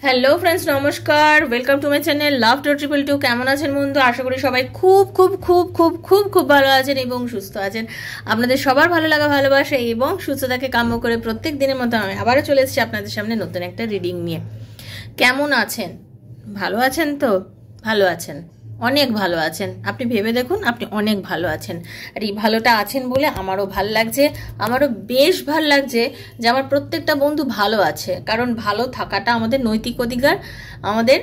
Hello friends, নমস্কার। Welcome to my channel লাভ 222। কেমন আছেন বন্ধু? আশা করি সবাই খুব খুব খুব খুব খুব খুব ভালো আছেন এবং সুস্থ আছেন। আপনাদের সবার ভালো লাগা, ভালোবাসা এবং সুস্থতাকে কাম্য করে প্রত্যেক দিনের মতো আমি আবারও চলে এসেছি আপনাদের সামনে নতুন একটা রিডিং নিয়ে। কেমন আছেন? ভালো আছেন তো? ভালো আছেন, অনেক ভালো আছেন। আপনি ভেবে দেখুন, আপনি অনেক ভালো আছেন। আর এই ভালোটা আছেন বলে আমারও ভাল লাগছে, আমারও বেশ ভাল লাগছে যে আমার প্রত্যেকটা বন্ধু ভালো আছে। কারণ ভালো থাকাটা আমাদের নৈতিক অধিকার, আমাদের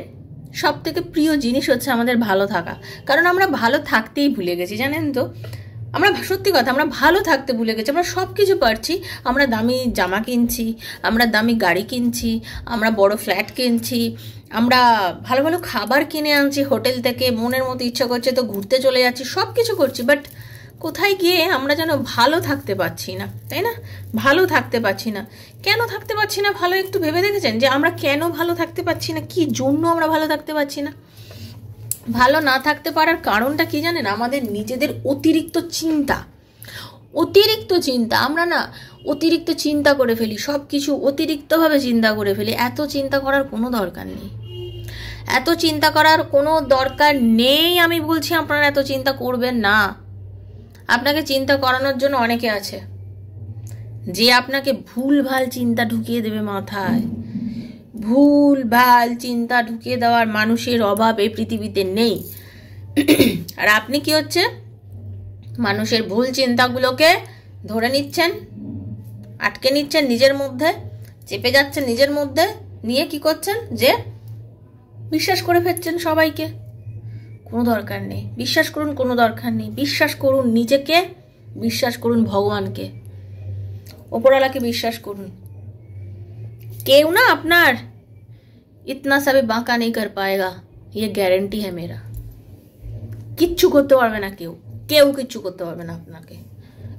সব থেকে প্রিয় জিনিস হচ্ছে আমাদের ভালো থাকা। কারণ আমরা ভালো থাকতেই ভুলে গেছি, জানেন তো। আমরা সত্যি কথা, আমরা ভালো থাকতে ভুলে গেছি। আমরা সব কিছু পারছি, আমরা দামি জামা কিনছি, আমরা দামি গাড়ি কিনছি, আমরা বড় ফ্ল্যাট কিনছি, আমরা ভালো ভালো খাবার কিনে আনছি হোটেল থেকে, মনের মতো ইচ্ছা করছে তো ঘুরতে চলে যাচ্ছি, সব কিছু করছি। বাট কোথায় গিয়ে আমরা যেন ভালো থাকতে পারছি না, তাই না? ভালো থাকতে পারছি না। কেন থাকতে পারছি না ভালো একটু ভেবে দেখেছেন যে আমরা কেন ভালো থাকতে পারছি না? কি জন্য আমরা ভালো থাকতে পারছি না? ভালো না থাকতে পারার কারণটা কি জানেন? আমাদের নিজেদের অতিরিক্ত চিন্তা। আমরা না অতিরিক্ত চিন্তা করে ফেলি, সব কিছু অতিরিক্তভাবে চিন্তা করে ফেলি। এত চিন্তা করার কোনো দরকার নেই, এত চিন্তা করার কোনো দরকার নেই। আমি বলছি আপনারা এত চিন্তা করবেন না। আপনাকে চিন্তা করানোর জন্য অনেকে আছে যে আপনাকে ভুলভাল চিন্তা ঢুকিয়ে দেবে মাথায়। ভুলভাল চিন্তা ঢুকিয়ে দেওয়ার মানুষের অভাব এই পৃথিবীতে নেই। আর আপনি কি হচ্ছে, মানুষের ভুল চিন্তাগুলোকে ধরে নিচ্ছেন, আটকে নিচ্ছেন নিজের মধ্যে, চেপে যাচ্ছেন নিজের মধ্যে, নিয়ে কি করছেন যে বিশ্বাস করে ফেলছেন সবাইকে। কোনো দরকার নেই, বিশ্বাস করুন, কোনো দরকার নেই। বিশ্বাস করুন নিজেকে, বিশ্বাস করুন ভগবানকে, ওপরওয়ালাকে বিশ্বাস করুন। কেউ না আপনার ইতনা সবে বাঁকা নেই কর পায়েগা, ये গ্যারেন্টি है मेरा। কিচ্ছু করতে পারবে না কেউ, কেউ কিচ্ছু করতে পারবে না আপনাকে।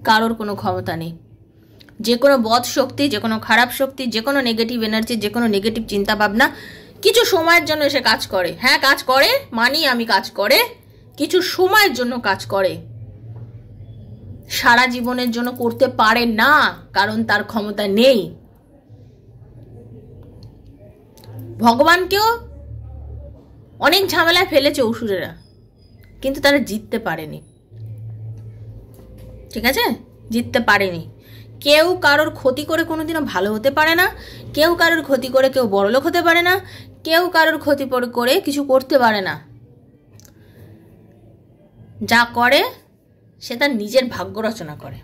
কারোর কোনো ক্ষমতা নেই। যে কোনো বদ শক্তি, যে কোনো খারাপ শক্তি, যে কোনো নেগেটিভ এনার্জি, যে কোনো নেগেটিভ চিন্তা ভাবনা কিছু সময়ের জন্য এসে কাজ করে। হ্যাঁ, কাজ করে, মানি আমি, কাজ করে, কিছু সময়ের জন্য কাজ করে। সারা জীবনের জন্য করতে পারে না, কারণ তার ক্ষমতা নেই। ভগবানকেও অনেক ঝামেলায় ফেলেছে অসুরেরা, কিন্তু তারা জিততে পারেনি। ঠিক আছে, জিততে পারেনি। কেউ কারোর ক্ষতি করে কোনোদিনও ভালো হতে পারে না, কেউ কারোর ক্ষতি করে কেউ বড়লোক হতে পারে না, কেউ কারোর ক্ষতি করে কিছু করতে পারে না। যা করে সে তার নিজের ভাগ্য রচনা করে।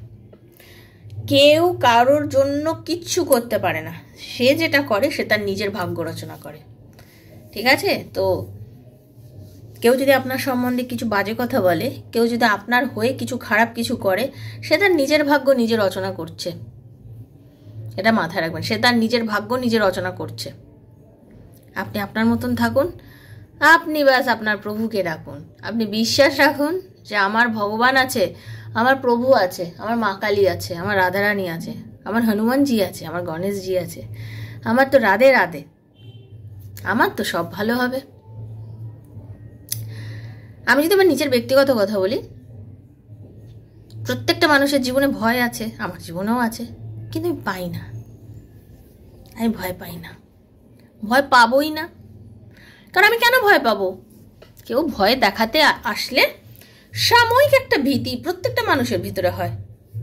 কেউ কারোর জন্য কিচ্ছু করতে পারে না, সে যেটা করে সে তার নিজের ভাগ্য রচনা করে। ঠিক আছে? তো কেউ যদি আপনার সম্বন্ধে কিছু বাজে কথা বলে, কেউ যদি আপনার হয়ে কিছু খারাপ কিছু করে, সে তার নিজের ভাগ্য নিজে রচনা করছে। এটা মাথায় রাখবেন, সে তার নিজের ভাগ্য নিজে রচনা করছে। আপনি আপনার মতন থাকুন, আপনি ব্যাস আপনার প্রভুকে রাখুন। আপনি বিশ্বাস রাখুন যে আমার ভগবান আছে, আমার প্রভু আছে, আমার মা কালী আছে, আমার রাধারানী আছে, আমার হনুমানজি আছে, আমার গণেশজি আছে, আমার তো রাধে রাধে, আমার তো সব ভালো হবে। আমি যদি আমার নিজের ব্যক্তিগত কথা বলি, প্রত্যেকটা মানুষের জীবনে ভয় আছে, আমার জীবনেও আছে, কিন্তু আমি পাই না। আমি ভয় পাই না, ভয় পাবোই না। কারণ আমি কেন ভয় পাবো? কেউ ভয় দেখাতে আসলে সাময়িক একটা ভীতি প্রত্যেকটা মানুষের ভিতরে হয়,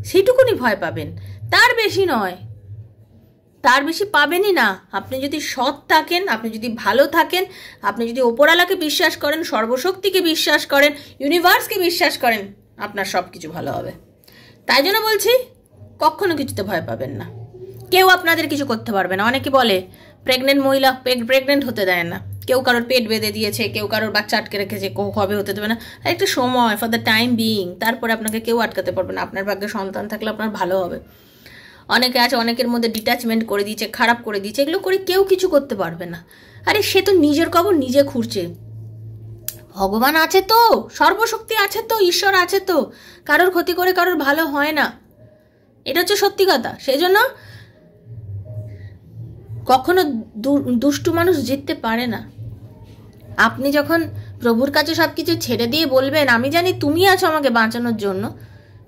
সেইটুকুনি ভয় পাবেন, তার বেশি নয়, তার বেশি পাবেনই না। আপনি যদি সৎ থাকেন, আপনি যদি ভালো থাকেন, আপনি যদি ওপরওয়ালাকে বিশ্বাস করেন, সর্বশক্তিকে বিশ্বাস করেন, ইউনিভার্সকে বিশ্বাস করেন, আপনার সব কিছু ভালো হবে। তাই জন্য বলছি, কখনো কিছুতে ভয় পাবেন না। কেউ আপনাদের কিছু করতে পারবে না। অনেকে বলে প্রেগনেন্ট মহিলা প্রেগনেন্ট হতে দেয় না, কেউ কারোর পেট বেঁধে দিয়েছে, কেউ কারোর বাচ্চা আটকে রেখেছে, কবে হতে দেবে না। একটা সময়, ফর দ্য টাইম বিইং, তারপরে আপনাকে কেউ আটকাতে পারবে না। আপনার ভাগ্যে সন্তান থাকলে আপনার ভালো হবে। অনেকে আছে, অনেকের মধ্যে ডিট্যাচমেন্ট করে দিয়েছে, খারাপ করে দিয়েছে, এগুলো করে কেউ কিছু করতে পারবে না। আরে সে তো নিজের কবর নিজে খুঁড়ছে। ভগবান আছে তো, সর্বশক্তি আছে তো, ঈশ্বর আছে তো, কারোর ক্ষতি করে কারোর ভালো হয় না। এটা হচ্ছে সত্যি কথা। সেই জন্য কখনো দুষ্টু মানুষ জিততে পারে না। আপনি যখন প্রভুর কাছে সব কিছু ছেড়ে দিয়ে বলবেন আমি জানি তুমি আছো আমাকে বাঁচানোর জন্য,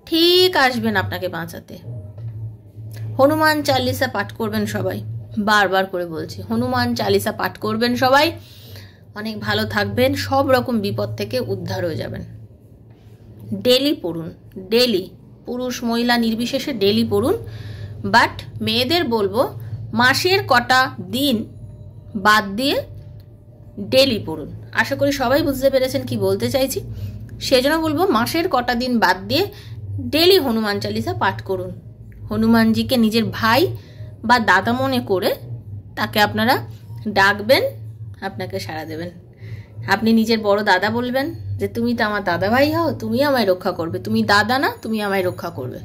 ঠিক আসবেন আপনাকে বাঁচাতে। হনুমান চালিসা পাঠ করবেন সবাই, বারবার করে বলছি, হনুমান চালিসা পাঠ করবেন সবাই, অনেক ভালো থাকবেন, সব রকম বিপদ থেকে উদ্ধার হয়ে যাবেন। ডেলি পড়ুন, ডেলি, পুরুষ মহিলা নির্বিশেষে ডেলি পড়ুন। বাট মেয়েদের বলবো মাসের কটা দিন বাদ দিয়ে ডেলি পড়ুন। আশা করি সবাই বুঝতে পেরেছেন কি বলতে চাইছি। সেজন্য বলবো মাসের কটা দিন বাদ দিয়ে ডেলি হনুমান চালিসা পাঠ করুন। হনুমানজিকে নিজের ভাই বা দাদা মনে করে তাকে আপনারা ডাকবেন, আপনাকে সাড়া দেবেন। আপনি নিজের বড় দাদা বলবেন যে তুমি তো আমার দাদা ভাই হও, তুমি আমায় রক্ষা করবে। তুমি দাদা না, তুমি আমায় রক্ষা করবে।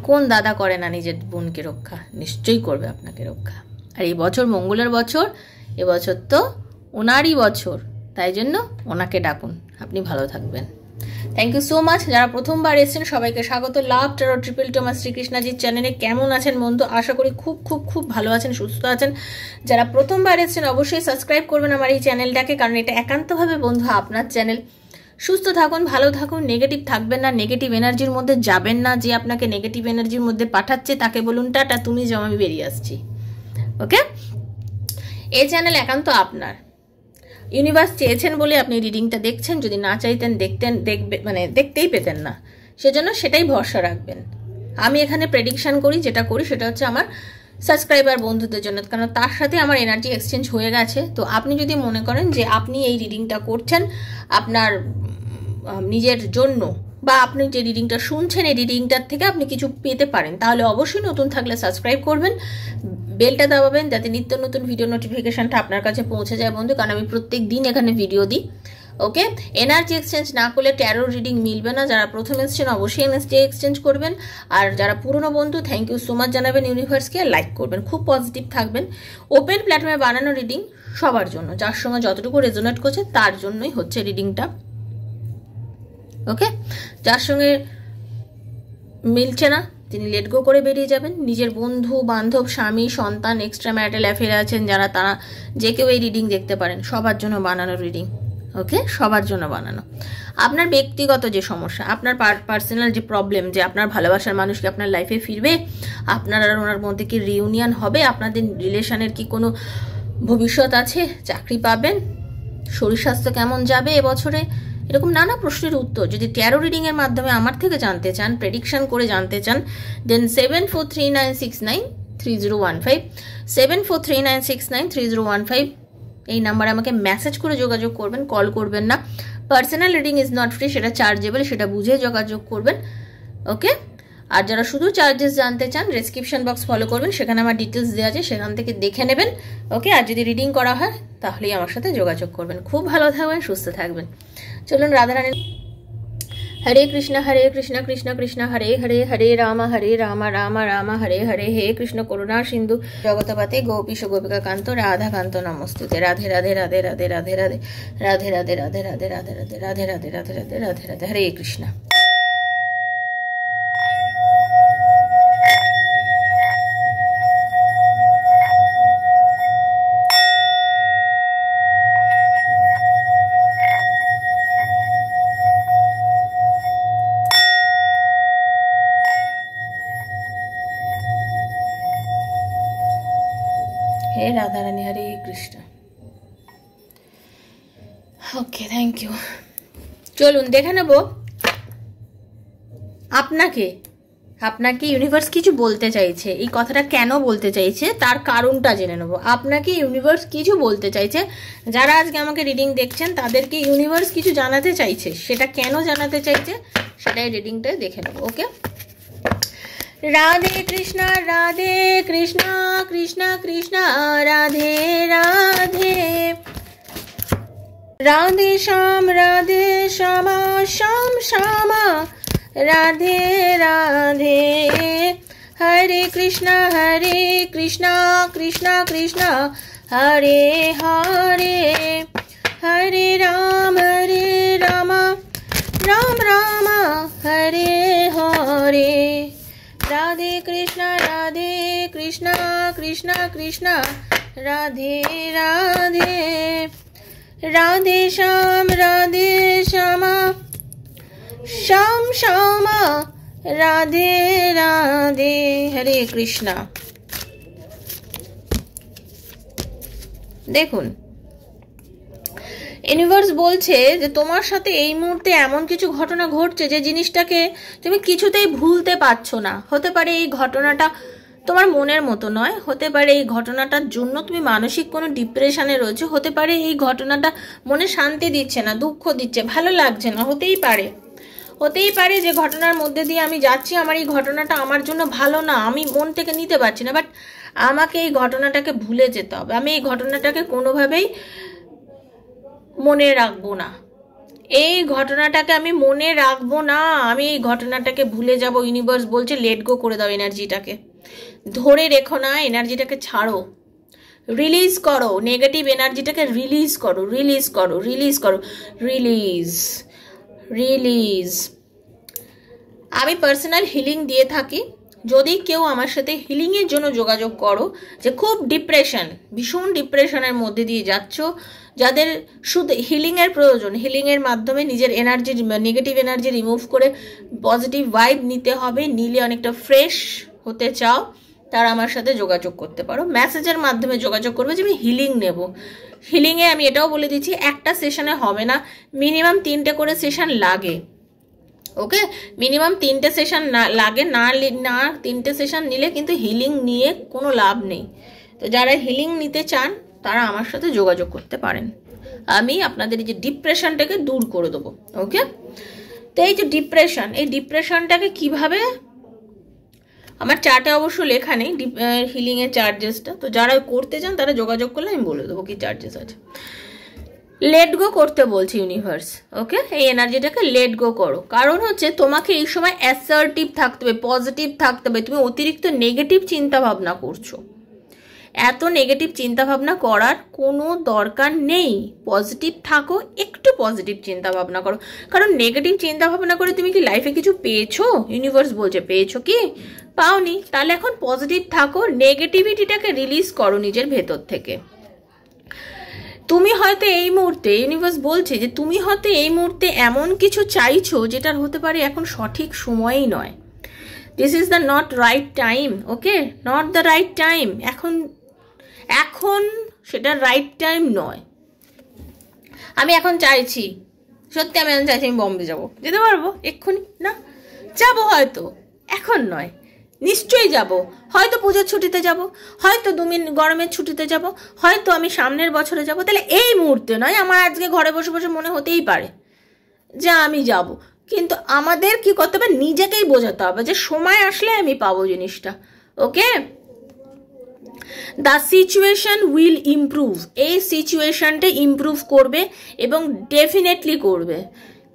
কোন দাদা করে না নিজের বোনকে রক্ষা? নিশ্চয়ই করবে আপনাকে রক্ষা। আর এই বছর মঙ্গলের বছর, এবছর তো ওনারই বছর, তাই জন্য ওনাকে ডাকুন, আপনি ভালো থাকবেন। Thank you so much. যারা প্রথমবার এসেছেন সবাইকে স্বাগত লাভ ট্যারো ট্রিপল টু আমার শ্রীকৃষ্ণাজির চ্যানেলে। কেমন আছেন বন্ধু? আশা করি খুব খুব খুব ভালো আছেন, সুস্থ আছেন। যারা প্রথমবার এসেছেন অবশ্যই সাবস্ক্রাইব করবেন আমার এই চ্যানেলটাকে, কারণ এটা একান্তভাবে বন্ধু আপনার চ্যানেল। সুস্থ থাকুন, ভালো থাকুন, নেগেটিভ থাকবেন না, নেগেটিভ এনার্জির মধ্যে যাবেন না। যে আপনাকে নেগেটিভ এনার্জির মধ্যে পাঠাচ্ছে তাকে বলুন টাটা, তুমি যাও, আমি বেরিয়ে আসছি। ওকে, এই চ্যানেল একান্ত আপনার। ইউনিভার্স চেয়েছেন বলে আপনি রিডিংটা দেখছেন, যদি না চাইতেন দেখতেই পেতেন না। সেজন্য সেটাই ভরসা রাখবেন। আমি এখানে প্রেডিকশন করি, যেটা করি সেটা হচ্ছে আমার সাবস্ক্রাইবার বন্ধুদের জন্য, কারণ তার সাথে আমার এনার্জি এক্সচেঞ্জ হয়ে গেছে। তো আপনি যদি মনে করেন যে আপনি এই রিডিংটা করছেন আপনার নিজের জন্য, বা আপনি যে রিডিংটা শুনছেন এই রিডিংটার থেকে আপনি কিছু পেতে পারেন, তাহলে অবশ্যই নতুন থাকলে সাবস্ক্রাইব করবেন, বেলটা দাবাবেন, যাতে নিত্য নতুন ভিডিও নোটিফিকেশনটা আপনার কাছে পৌঁছে যায় বন্ধু, কারণ আমি প্রত্যেক দিন এখানে ভিডিও দিই। ওকে, এনার্জি এক্সচেঞ্জ না করলে ট্যারো রিডিং মিলবে না। যারা প্রথম এসেছেন অবশ্যই এনার্জি এক্সচেঞ্জ করবেন, আর যারা পুরনো বন্ধু থ্যাংক ইউ সো মাচ জানাবেন ইউনিভার্সকে, লাইক করবেন, খুব পজিটিভ থাকবেন। ওপেন প্ল্যাটফর্মে বানানো রিডিং সবার জন্য, যার সঙ্গে যতটুকু রেজোনেট করছে তার জন্যই হচ্ছে রিডিংটা। ওকে, যার সঙ্গে মিলছে না তিনি লেট গো করে বেরিয়ে যাবেন। নিজের বন্ধু বান্ধব, স্বামী, সন্তান, এক্সট্রা ম্যারিটাল অ্যাফেয়ার আছেন যারা, তারা যে কেউ এই রিডিং দেখতে পারেন। সবার জন্য বানানো রিডিং। ওকে, সবার জন্য বানানো। আপনার ব্যক্তিগত যে সমস্যা, আপনার পার্সোনাল যে প্রবলেম, যে আপনার ভালোবাসার মানুষ কি আপনার লাইফে ফিরবে, আপনার আর ওনার মধ্যে কি রিউনিয়ন হবে, আপনাদের রিলেশনের কি কোনো ভবিষ্যৎ আছে, চাকরি পাবেন, শরীর স্বাস্থ্য কেমন যাবে এবছরে, এরকম নানা প্রশ্নের উত্তর যদি ট্যারো রিডিংয়ের মাধ্যমে আমার থেকে জানতে চান, প্রেডিকশন করে জানতে চান, দেন 7439693015 7439693015 এই নাম্বারে আমাকে মেসেজ করে যোগাযোগ করবেন, কল করবেন না। Personal reading is not free, সেটা চার্জেবল, সেটা বুঝে যোগাযোগ করবেন। ওকে, আর যারা শুধু চার্জেস জানতে চান ডেসক্রিপশন বক্স ফলো করবেন, সেখানে আমার ডিটেলস দেওয়া আছে, সেখান থেকে দেখে নেবেন। ওকে, আর যদি রিডিং করা হয় তাহলেই আমার সাথে যোগাযোগ করবেন। খুব ভালো থাকবেন, সুস্থ থাকবেন। চলুন রাধারানী। হরে কৃষ্ণ কৃষ্ণ কৃষ্ণ হরে হরে, হরে রাম রাম রাম হরে হরে, হে কৃষ্ণ করুণা সিন্ধু জগতপতে গোপীশ গোপিকা কান্ত রাধা কান্ত নমস্তুতে। রাধে রাধে রাধে রাধে রাধে রাধে রাধে রাধে রাধে রাধে রাধে রাধে রাধে রাধে রাধে রাধে রাধে রাধে হরে কৃষ্ণ। হে রাধারানী, হরে কৃষ্ণ। ওকে, থ্যাংক ইউ। চলুন দেখে নেব আপনাকে ইউনিভার্স কিছু বলতে চাইছে। এই কথাটা কেন বলতে চাইছে তার কারণটা জেনে নেব। আপনাকে ইউনিভার্স কিছু বলতে চাইছে, যারা আজকে আমাকে রিডিং দেখছেন তাদেরকে ইউনিভার্স কিছু জানাতে চাইছে। সেটা কেন জানাতে চাইছে সেটাই রিডিংটা দেখে নেব। ওকে, রাধে কৃষ্ণ কৃষ্ণ কৃষ্ণ রাধে রাধে, রাধে শ্যাম শ্যাম শ্যামা, রাধে রাধে, হরে কৃষ্ণ কৃষ্ণ কৃষ্ণ হরে হরে, হরে রাম রাম রাম হরে হরে, রাধে কৃষ্ণ কৃষ্ণ কৃষ্ণ রাধে রাধে, রাধে শ্যাম শ্যাম শ্যামা, রাধে রাধে, হরে কৃষ্ণ। দেখুন ইউনিভার্স বলছে যে তোমার সাথে এই মুহূর্তে এমন কিছু ঘটনা ঘটছে যে জিনিসটাকে তুমি কিছুতেই ভুলতে পারছো না। হতে পারে এই ঘটনাটা তোমার মনের মতো নয়, হতে পারে এই ঘটনাটার জন্য তুমি মানসিক কোনো ডিপ্রেশনে রয়েছে, হতে পারে এই ঘটনাটা মনে শান্তি দিচ্ছে না, দুঃখ দিচ্ছে, ভালো লাগছে না, হতেই পারে যে ঘটনার মধ্যে দিয়ে আমি যাচ্ছি আমার এই ঘটনাটা আমার জন্য ভালো না, আমি মন থেকে নিতে পারছি না, বাট আমাকে এই ঘটনাটাকে ভুলে যেতে হবে, আমি এই ঘটনাটাকে কোনোভাবেই মনে রাখবো না, এই ঘটনাটাকে আমি মনে রাখবো না, আমি এই ঘটনাটাকে ভুলে যাব। ইউনিভার্স বলছে লেট গো করে দাও, এনার্জিটাকে ধরে রেখো না, এনার্জিটাকে ছাড়ো, রিলিজ করো, নেগেটিভ এনার্জিটাকে রিলিজ করো, রিলিজ করো, রিলিজ করো, রিলিজ রিলিজ। আমি পার্সোনাল হিলিং দিয়ে থাকি, যদি কেউ আমার সাথে হিলিংয়ের জন্য যোগাযোগ করো, যে খুব ডিপ্রেশন, ভীষণ ডিপ্রেশনের মধ্যে দিয়ে যাচ্ছ, যাদের শুধু হিলিংয়ের প্রয়োজন, হিলিংয়ের মাধ্যমে নিজের এনার্জি, নেগেটিভ এনার্জি রিমুভ করে পজিটিভ ভাইব নিতে হবে, নিলে অনেকটা ফ্রেশ হতে চাও, তারা আমার সাথে যোগাযোগ করতে পারো, মেসেজের মাধ্যমে যোগাযোগ করবে যে আমি হিলিং নেব। হিলিংয়ে আমি এটাও বলে দিচ্ছি একটা সেশনে হবে না, মিনিমাম 3টে করে সেশন লাগে। ওকে, মিনিমাম 3টে সেশন লাগে, না 3টে সেশন নিলে কিন্তু হিলিং নিয়ে কোনো লাভ নেই। তো যারা হিলিং নিতে চান তারা আমার সাথে যোগাযোগ করতে পারেন, আমি আপনাদের এই যে ডিপ্রেশনটাকে দূর করে দেবো। ওকে, তো এই যে ডিপ্রেশন, এই ডিপ্রেশনটাকে কিভাবে, আমার চার্টে অবশ্য লেখা নেই হিলিংয়ের চার্জেসটা, তো যারা করতে চান তারা যোগাযোগ করলে আমি বলে দেবো কি চার্জেস আছে। লেট গো করতে বলছে ইউনিভার্স। ওকে, এই এনার্জিটাকে লেট গো করো, কারণ হচ্ছে তোমাকে এই সময় অ্যাসার্টিভ থাকতে হবে, পজিটিভ থাকতে হবে। তুমি অতিরিক্ত নেগেটিভ চিন্তা ভাবনা করছো, এত নেগেটিভ চিন্তা ভাবনা করার কোনো দরকার নেই, পজিটিভ থাকো, একটু পজিটিভ চিন্তা ভাবনা করো, কারণ নেগেটিভ চিন্তা ভাবনা করে তুমি কি লাইফে কিছু পেয়েছো? ইউনিভার্স বলছে পেয়েছো কি? পাওনি, তাহলে এখন পজিটিভ থাকো, নেগেটিভিটিটাকে রিলিজ করো নিজের ভেতর থেকে। তুমি হয়তো এই মুহূর্তে, ইউনিভার্স বলছে যে তুমি হয়তো এই মুহূর্তে এমন কিছু চাইছো যেটার হতে পারে এখন সঠিক সময়ই নয়, this is the not right time. Okay, not the right time, এখন সেটা রাইট টাইম নয়। আমি এখন চাইছি, সত্যি আমি এখন চাইছি আমি বম্বে যাবো, যেতে পারবো এক্ষুনি না? যাবো হয়তো, এখন নয়, নিশ্চয়ই যাব, হয়তো পুজোর ছুটিতে যাব, হয়তো 2 দিন গরমের ছুটিতে যাব, হয়তো আমি সামনের বছরে যাব। তাহলে এই মুহূর্তে নয়, আমার আজকে ঘরে বসে বসে মনে হতেই পারে যে আমি যাব, কিন্তু আমাদের কি করতে হবে, নিজেকেই বোঝাতে হবে যে সময় আসলে আমি পাবো জিনিসটা। ওকে, দ্য সিচুয়েশন উইল ইমপ্রুভ, এই সিচুয়েশনটা ইমপ্রুভ করবে এবং ডেফিনেটলি করবে।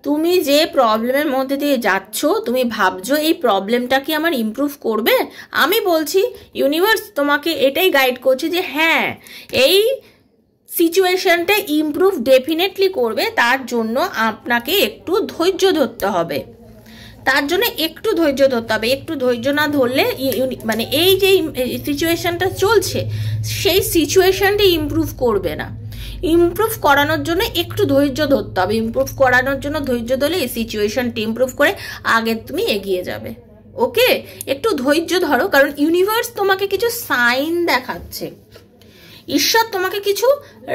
তুমি যে প্রবলেমের মধ্যে দিয়ে যাচ্ছ, তুমি ভাবছো এই প্রবলেমটা কি আমার ইমপ্রুভ করবে, আমি বলছি ইউনিভার্স তোমাকে এটাই গাইড করছে যে হ্যাঁ, এই সিচুয়েশনটা ইমপ্রুভ ডেফিনেটলি করবে, তার জন্য আপনাকে একটু ধৈর্য ধরতে হবে, তার জন্য একটু ধৈর্য ধরতে হবে। একটু ধৈর্য না ধরলে মানে এই যে সিচুয়েশনটা চলছে সেই সিচুয়েশনটা ইমপ্রুভ করবে না। ইমপ্রুভ করানোর জন্য একটু ধৈর্য ধরতে হবে, ইমপ্রুভ করানোর জন্য ধৈর্য ধরলে এই সিচুয়েশনটা ইমপ্রুভ করে আগে তুমি এগিয়ে যাবে। ওকে, একটু ধৈর্য ধরো, কারণ ইউনিভার্স তোমাকে কিছু সাইন দেখাচ্ছে, ঈশ্বর তোমাকে কিছু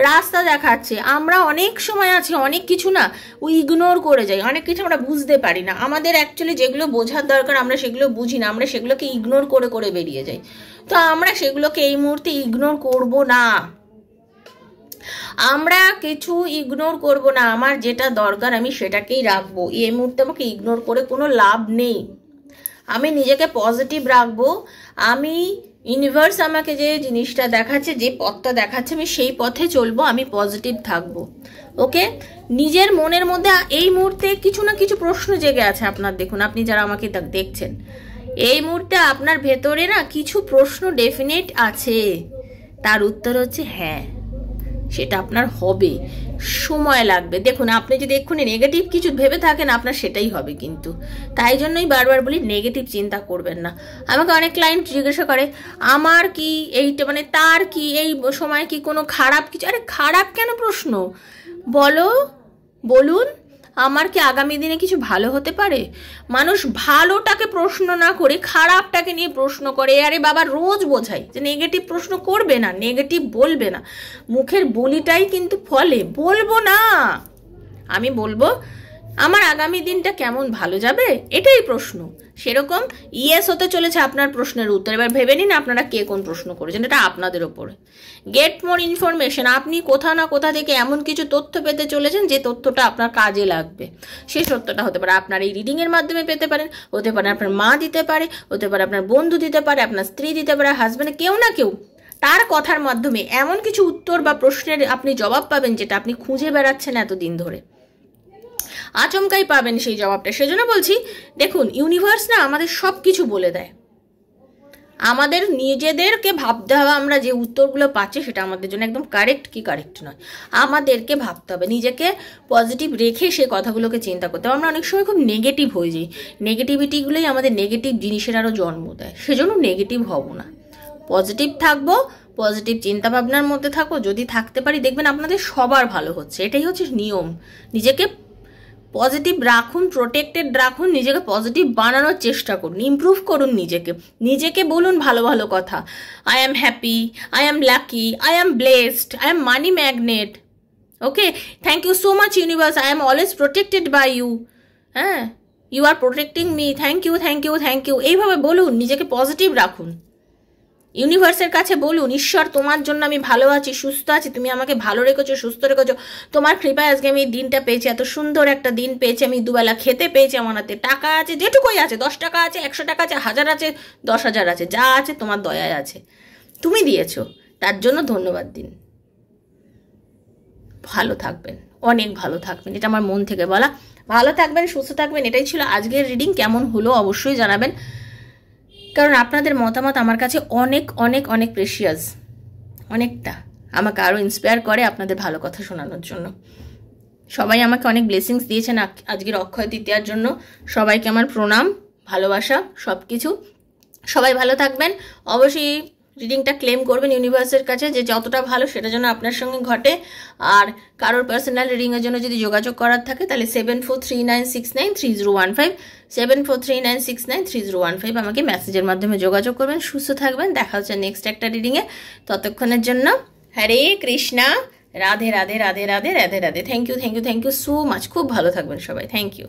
রাস্তা দেখাচ্ছে। আমরা অনেক সময় আছে অনেক কিছু না ইগনোর করে যাই, অনেক কিছু আমরা বুঝতে পারি না, আমাদের অ্যাকচুয়ালি যেগুলো বোঝার দরকার আমরা সেগুলো বুঝি না, আমরা সেগুলোকে ইগনোর করে করে বেরিয়ে যাই। তো আমরা সেগুলোকে এই মুহূর্তে ইগনোর করব না, আমরা কিছু ইগনোর করব না, আমার যেটা দরকার আমি সেটাকেই রাখবো। এই মুহূর্তে আমাকে ইগনোর করে কোনো লাভ নেই, আমি নিজেকে পজিটিভ রাখবো। আমি ইউনিভার্স আমাকে যে জিনিসটা দেখাচ্ছে, যে পথটা দেখাচ্ছে, আমি সেই পথে চলবো, আমি পজিটিভ থাকবো। ওকে, নিজের মনের মধ্যে এই মুহূর্তে কিছু না কিছু প্রশ্ন জেগে আছে আপনার। দেখুন, আপনি যারা আমাকে দেখছেন এই মুহূর্তে আপনার ভেতরে না কিছু প্রশ্ন ডেফিনেট আছে, তার উত্তর হচ্ছে হ্যাঁ, সেটা আপনার হবে, সময় লাগবে। দেখুন, আপনি যদি এক্ষুনি নেগেটিভ কিছু ভেবে থাকেন আপনার সেটাই হবে, কিন্তু তাই জন্যই বারবার বলি নেগেটিভ চিন্তা করবেন না। আমাকে অনেক ক্লায়েন্ট জিজ্ঞাসা করে আমার কি এইটা মানে তার কি এই সময় কি কোনো খারাপ কিছু, আরে খারাপ কেন প্রশ্ন, বলুন আমার কি আগামী দিনে কিছু ভালো হতে পারে? মানুষ ভালোটাকে প্রশ্ন না করে খারাপটাকে নিয়ে প্রশ্ন করে। আরে বাবা, রোজ বোঝাই যে নেগেটিভ প্রশ্ন করবে না, নেগেটিভ বলবে না। মুখের বলিটাই কিন্তু ফলে। বলবো না, আমি বলবো আমার আগামী দিনটা কেমন ভালো যাবে, এটাই প্রশ্ন। সেরকম ইয়েস হতে চলেছে আপনার প্রশ্নের উত্তর। এবার ভেবে নিন আপনারা কে কোন প্রশ্ন করেছেন, এটা আপনাদের ওপরে। গেট মোর ইনফরমেশন, আপনি কোথা না কোথা থেকে এমন কিছু তথ্য পেতে চলেছেন যে তথ্যটা আপনার কাজে লাগবে। সেই সত্যটা হতে পারে আপনার এই রিডিংয়ের মাধ্যমে পেতে পারেন, হতে পারে আপনার মা দিতে পারে, হতে পারে আপনার বন্ধু দিতে পারে, আপনার স্ত্রী দিতে পারে, হাজব্যান্ড, কেউ না কেউ তার কথার মাধ্যমে এমন কিছু উত্তর বা প্রশ্নের আপনি জবাব পাবেন যেটা আপনি খুঁজে বেড়াচ্ছেন এতদিন ধরে। আচমকাই পাবেন সেই জবাবটা। সেজন্য বলছি, দেখুন ইউনিভার্স না আমাদের সব কিছু বলে দেয়। আমাদের নিজেদেরকে ভাবতে হবে আমরা যে উত্তরগুলো পাচ্ছি সেটা আমাদের জন্য একদম কারেক্ট কি কারেক্ট নয়। আমাদেরকে ভাবতে হবে, নিজেকে পজিটিভ রেখে সে কথাগুলোকে চিন্তা করতে হবে। আমরা অনেক সময় খুব নেগেটিভ হয়ে যাই, নেগেটিভিটিগুলোই আমাদের নেগেটিভ জিনিসের আরও জন্ম দেয়। সেজন্য নেগেটিভ হব না, পজিটিভ থাকবো, পজিটিভ চিন্তাভাবনার মধ্যে থাকবো। যদি থাকতে পারি দেখবেন আপনাদের সবার ভালো হচ্ছে। এটাই হচ্ছে নিয়ম। নিজেকে পজিটিভ রাখুন, প্রোটেক্টেড রাখুন, নিজেকে পজিটিভ বানানোর চেষ্টা করুন, ইমপ্রুভ করুন নিজেকে। নিজেকে বলুন ভালো ভালো কথা। I am happy, I am lucky, I am blessed, I am money magnet. Okay, thank you so much universe, I am always protected by you. হ্যাঁ, you are protecting me, thank you thank you thank you. এইভাবে বলুন, নিজেকে positive রাখুন। ইউনিভার্সের কাছে বলুন, ঈশ্বর তোমার জন্য আমি ভালো আছি, সুস্থ আছি, তুমি আমাকে ভালো রেখেছো, সুস্থ রেখেছো, তোমার কৃপায় আজকে আমি এই দিনটা পেয়েছি, এত সুন্দর একটা দিন পেয়েছি, আমি দুবেলা খেতে পেয়েছি, আমার হাতে টাকা আছে, যেটুকুই আছে, 10 টাকা আছে, 100 টাকা আছে, 1000 আছে, 10,000 আছে, যা আছে তোমার দয়ায় আছে, তুমি দিয়েছো, তার জন্য ধন্যবাদ দিন। ভালো থাকবেন, অনেক ভালো থাকবেন, এটা আমার মন থেকে বলা। ভালো থাকবেন, সুস্থ থাকবেন। এটাই ছিল আজকের রিডিং। কেমন হলো অবশ্যই জানাবেন, কারণ আপনাদের মতামত আমার কাছে অনেক অনেক অনেক প্রেশিয়াস, অনেকটা আমাকে আরও ইন্সপায়ার করে আপনাদের ভালো কথা শোনানোর জন্য। সবাই আমাকে অনেক ব্লেসিংস দিয়েছেন আজকের অক্ষয় তৃতীয়ার জন্য। সবাইকে আমার প্রণাম, ভালোবাসা, সব কিছু। সবাই ভালো থাকবেন। অবশ্যই রিডিংটা ক্লেম করবেন ইউনিভার্সের কাছে যে যতটা ভালো সেটা যেন আপনার সঙ্গে ঘটে। আর কারোর পার্সোনাল রিডিংয়ের জন্য যদি যোগাযোগ করার থাকে তাহলে 7439693015, 7439693015 আমাকে মেসেজের মাধ্যমে যোগাযোগ করবেন। সুস্থ থাকবেন, দেখা হচ্ছে নেক্সট একটা রিডিংয়ে। ততক্ষণের জন্য Hare Krishna, Radhe Radhe Radhe Radhe Radhe Radhe. Thank you thank you thank you so much. খুব ভালো থাকবেন সবাই। Thank you.